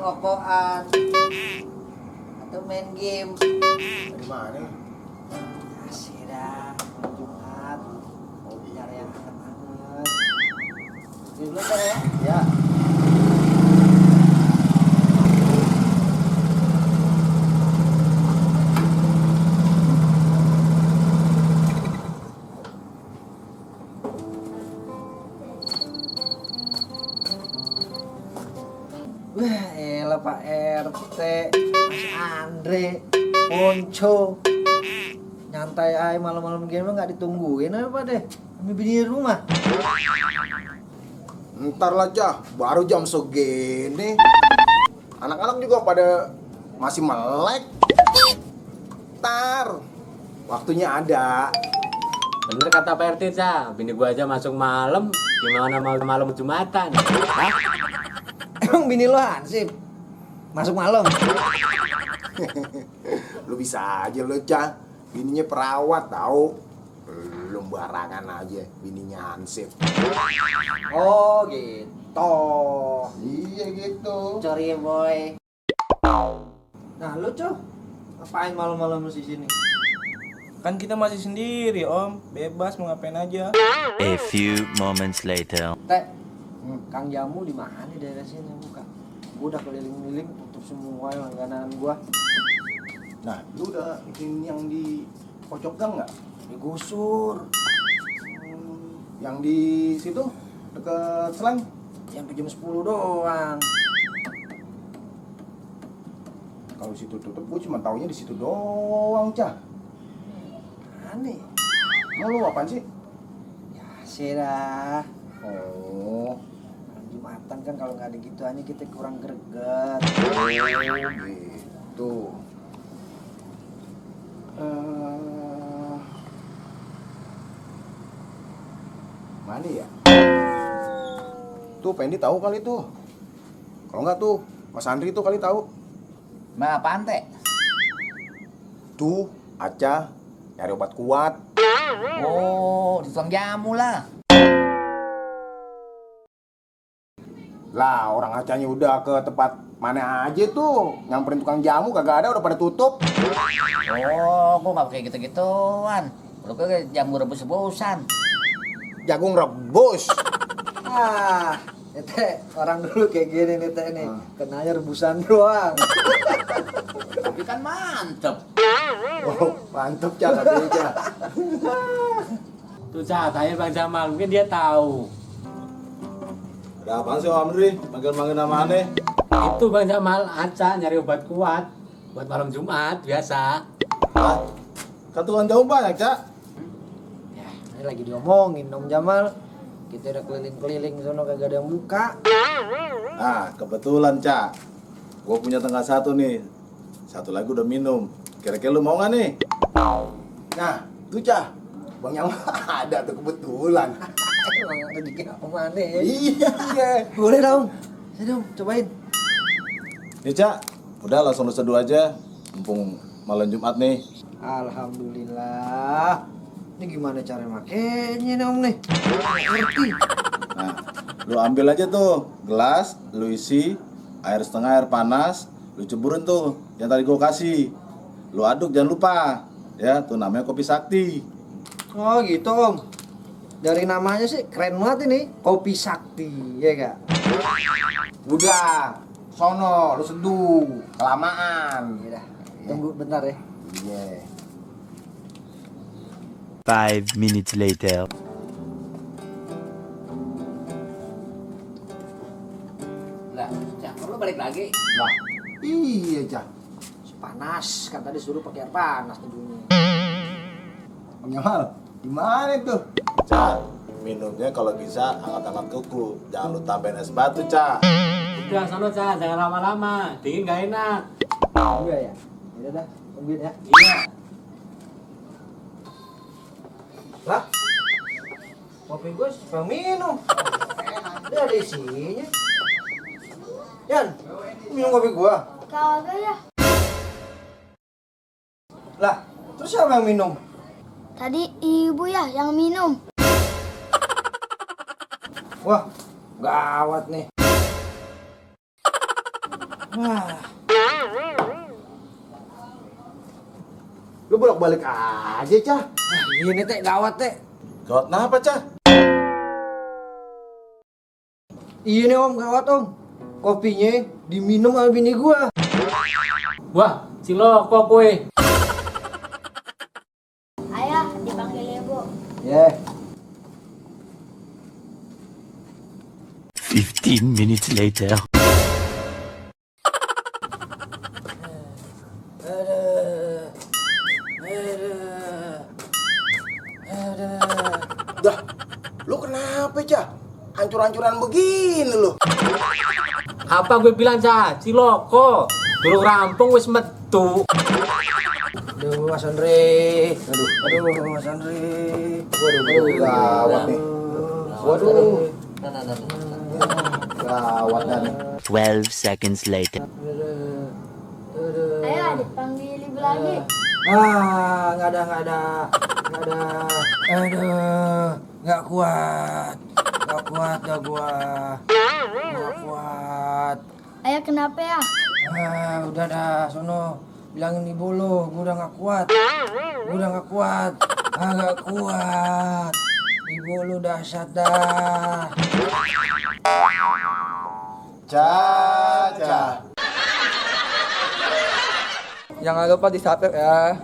ngokoan atau main game. Dari mana? Asih dah, Jumat. Nyari yang hangat-hangat. Dulu ya? Ya. Wah, elah Pak RT, Mas Andre, Ponco. Nyantai aja malam-malam gini mah nggak ditungguin apa deh. Kami bini di rumah. Ntar lah Cah, baru jam segini. Anak-anak juga pada masih melek. Ntar, waktunya ada. Bener kata Pak RT, Cah. Bini gua aja masuk malam, gimana malam Jumatan? Hah? Emang bini lo hansip? Masuk malam? Lu bisa aja lu Cah, bininya perawat tahu. Belum barangan aja, bininya hansip. Oh gitu. Iya gitu. Sorry ya boy. Nah lu cuh, ngapain malam-malam di sini? Kan kita masih sendiri om, bebas mau ngapain aja. A few moments later. Teh, Kang Jamu di mana nih daerah sini buka? Gua udah keliling-keliling tutup semua langganan gua. Nah, lu udah bikin yang di pojok gang nggak? Digusur. Yang di situ deket Slang. Sampai jam 10 doang. Kalau situ tutup, gua cuma taunya di situ doang Cah. Aneh. Mau lu apaan sih? Ya sih dah. Oh, Jumatan kan kalau nggak ada gituannya kita kurang greget. gitu. Mana ya? Tuh Pendi tahu kali tuh. Kalau nggak tuh Mas Andri tuh kali tahu. Mbak apaan teh? Tuh Aca nyari obat kuat. Oh, di tukang jamu lah. Lah orang Acanya udah ke tempat mana aja tuh. Nyamperin tukang jamu kagak ada, udah pada tutup. Oh, gua nggak pakai gitu-gituan. Lu kayak jamu rebus-rebusan. Jagung rebus. Ah, Tete, orang dulu kayak gini nih Tete nih. Kenanya rebusan doang. Tapi kan mantep. Oh, mantep Cah katanya Cah. Tuh, Cah, tanya Bang Jamal, mungkin dia tahu. Ada apaan sih Om Andri? Manggil-manggil nama aneh? Itu Bang Jamal, Aca nyari obat kuat buat malam Jumat biasa. Hah? Kan tukang jauh banyak, Cak. Ya, ini lagi diomongin Om Jamal. Kita udah keliling-keliling sono kagak ada yang buka. Nah, kebetulan, Cak. Gue punya tengah satu nih. Satu lagi udah minum. Kira-kira lu mau nggak nih? Nah, tuh Cah. Bang yang ada tuh kebetulan. Emang rezeki Om aneh ya. Iya. Boleh dong. Sini dong, cobain. Nih, Cak. Udah langsung lu seduh aja. Mumpung malam Jumat nih. Alhamdulillah. Ini gimana cara makainya nih Om nih? Ngerti. Nah, lu ambil aja tuh gelas, lu isi air setengah air panas, lu ceburin tuh yang tadi gue kasih. Lu aduk jangan lupa. Ya, tuh namanya kopi sakti. Oh gitu Om. Dari namanya sih keren banget ini. Kopi Sakti, ya gak? Udah. Sono, lu seduh. Kelamaan. Yaudah, tunggu bentar ya. Iya. 5 minutes later. Lah, Cak, lu balik lagi. Lah, iya Cah. Panas, kan tadi suruh pakai air panas tujuhnya. Bang Jamal, gimana tuh? Cak, minumnya kalau bisa hangat-hangat kuku. Jangan lu tambahin es batu, Cak. Udah, sana, Cah, jangan lama-lama. Dingin gak enak. Iya ya. Yaudah dah, tungguin ya. Iya. Lah, kopi gue siapa yang minum? Dia ada isinya. Yan, minum kopi gua. Kagak ya. Lah, terus siapa yang minum? Tadi ibu ya yang minum. Wah, gawat nih. Wah, Lu bolak-balik aja, Cah. ini teh gawat teh. Gawat kenapa, Cah? Iya nih om, gawat om. Kopinya diminum sama bini gua. Wah, ciloko kue. Ayah, dipanggil ibu. Ya. 15 minutes later. Dah, lu kenapa, Cah? Hancur-hancuran begini lu. Apa gue bilang, Cah? Ciloko. Durung rampung wis metu. Aduh, Mas Andre. Aduh, Mas Andre. Waduh, gawat nih. Waduh, gawat nih. 12 seconds later. Ayah, dipanggil ibu lagi. Ah, nggak ada. Aduh, nggak kuat dah gua. Nggak kuat. Ayah, kenapa ya? Ah, udah dah, sono. Bilangin ibu lo, gua udah nggak kuat. Ah, nggak kuat. Ibu lu dahsyat dah. Cah. Jangan lupa di subscribe ya.